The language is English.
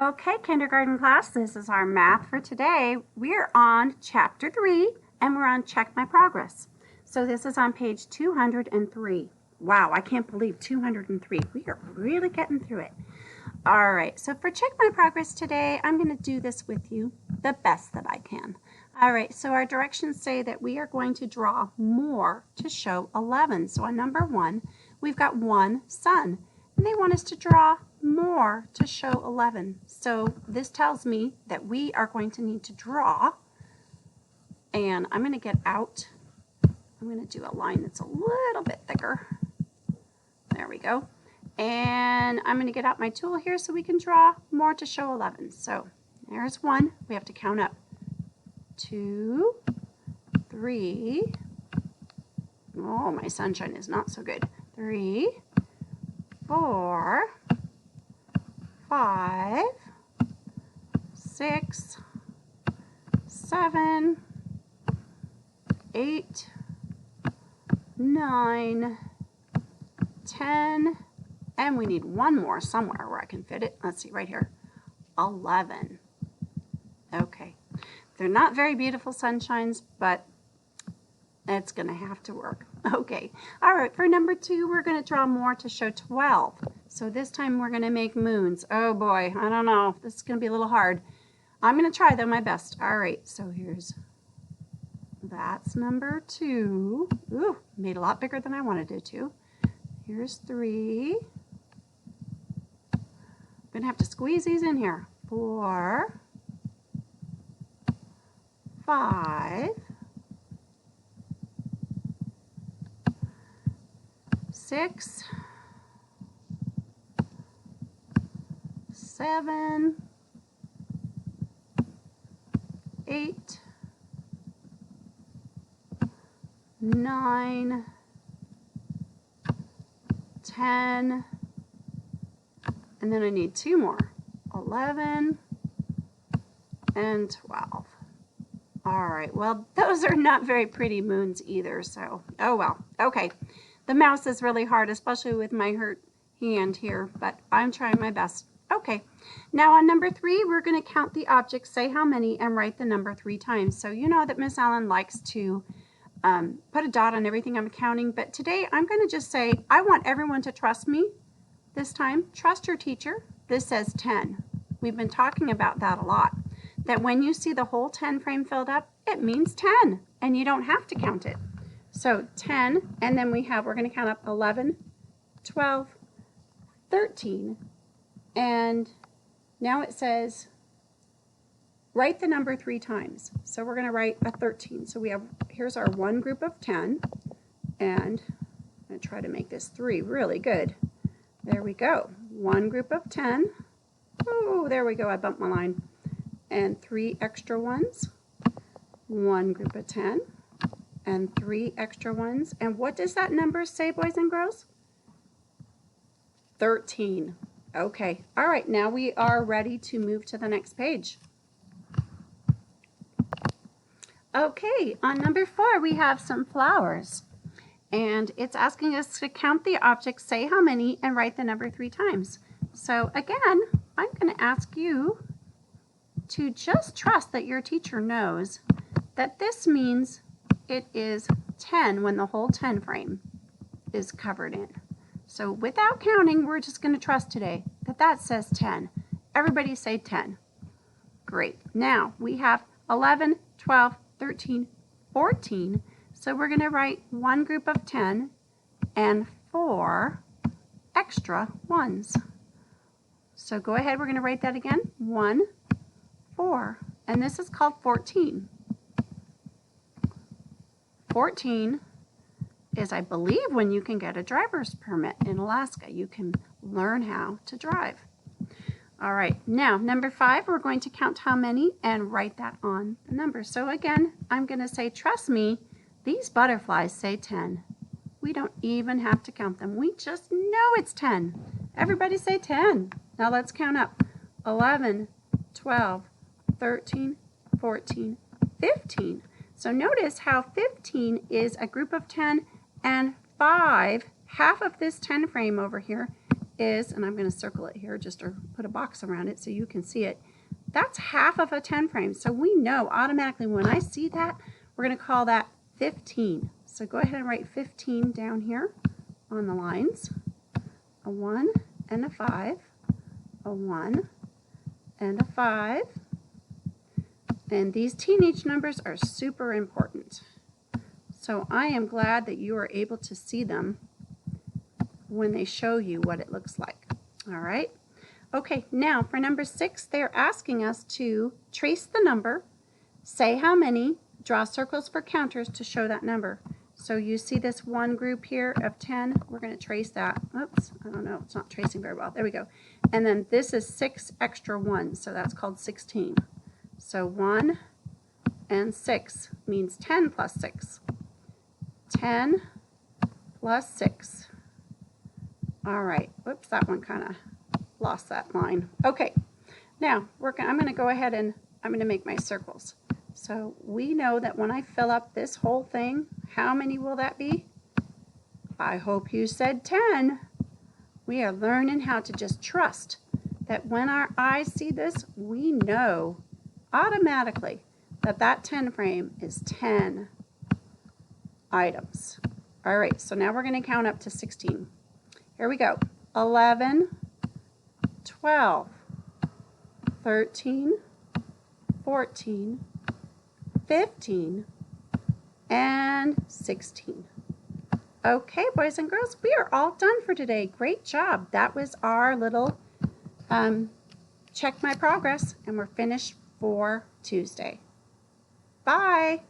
Okay, kindergarten class, this is our math for today. We're on chapter 3 and we're on Check My Progress. So this is on page 203. Wow, I can't believe 203. We are really getting through it. All right, so for Check My Progress today, I'm going to do this with you the best that I can. All right, so our directions say that we are going to draw more to show 11. So on number 1, we've got one sun, and they want us to draw more to show 11. So this tells me that we are going to need to draw, and I'm going to get out. I'm going to do a line that's a little bit thicker. There we go. And I'm going to get out my tool here so we can draw more to show 11. So there's 1. We have to count up. 2, 3. Oh, my sunshine is not so good. 3, 4, 5, 6, 7, 8, 9, 10, and we need one more somewhere where I can fit it. Let's see, right here. 11. Okay. They're not very beautiful sunshines, but it's going to have to work. Okay. All right, for number 2, we're going to draw more to show 12. So this time we're going to make moons. Oh boy, I don't know. This is going to be a little hard. I'm going to try, though, my best. All right, so that's number 2. Ooh, made a lot bigger than I wanted it to. Here's 3. I'm going to have to squeeze these in here. 4, 5, 6, 7, 8, 9, 10, and then I need 2 more. 11 and 12. All right, well, those are not very pretty moons either, so, oh well. Okay, the mouse is really hard, especially with my hurt hand here, but I'm trying my best. Okay, now on number 3, we're going to count the objects, say how many, and write the number 3 times. So you know that Miss Allen likes to put a dot on everything I'm counting, but today I'm going to just say, I want everyone to trust me this time. Trust your teacher. This says 10. We've been talking about that a lot. That when you see the whole 10 frame filled up, it means 10, and you don't have to count it. So 10, and then we're going to count up 11, 12, 13, and now it says, write the number 3 times. So we're going to write a 13. So here's our one group of 10, and I'm going to try to make this 3 really good. There we go. One group of 10. Oh, there we go. I bumped my line. And 3 extra ones. One group of 10. And 3 extra ones. And what does that number say, boys and girls? 13. Okay. All right. Now we are ready to move to the next page. Okay. On number 4, we have some flowers. And it's asking us to count the objects, say how many, and write the number 3 times. So again, I'm going to ask you to just trust that your teacher knows that this means it is 10 when the whole 10 frame is covered in. So without counting, we're just going to trust today that that says 10. Everybody say 10. Great. Now we have 11, 12, 13, 14. So we're going to write one group of 10 and 4 extra ones. So go ahead, we're going to write that again. 1, 4, and this is called 14. 14 is, I believe, when you can get a driver's permit in Alaska. You can learn how to drive. All right, now number 5, we're going to count how many and write that on the number. So again, I'm going to say, trust me, these butterflies say 10. We don't even have to count them. We just know it's 10. Everybody say 10. Now let's count up. 11, 12, 13, 14, 15. So notice how 15 is a group of 10 and 5, half of this 10 frame over here, is, and I'm going to circle it here just or put a box around it so you can see it. That's half of a 10 frame. So we know automatically when I see that, we're going to call that 15. So go ahead and write 15 down here on the lines. A 1 and a 5, a 1 and a 5. And these teenage numbers are super important. So I am glad that you are able to see them when they show you what it looks like. All right. Okay, now for number 6, they're asking us to trace the number, say how many, draw circles for counters to show that number. So you see this one group here of 10, we're going to trace that. Oops, I don't know, it's not tracing very well. There we go. And then this is 6 extra 1, so that's called 16. So 1 and 6 means 10 plus 6. 10 plus 6. All right, whoops, that one kind of lost that line. Okay, now I'm going to go ahead and I'm going to make my circles. So we know that when I fill up this whole thing, how many will that be? I hope you said 10. We are learning how to just trust that when our eyes see this, we know automatically that that 10 frame is 10 items. All right, so now we're going to count up to 16. Here we go. 11, 12, 13, 14, 15, and 16. Okay, boys and girls, we are all done for today. Great job. That was our little check my progress, and we're finished for Tuesday. Bye.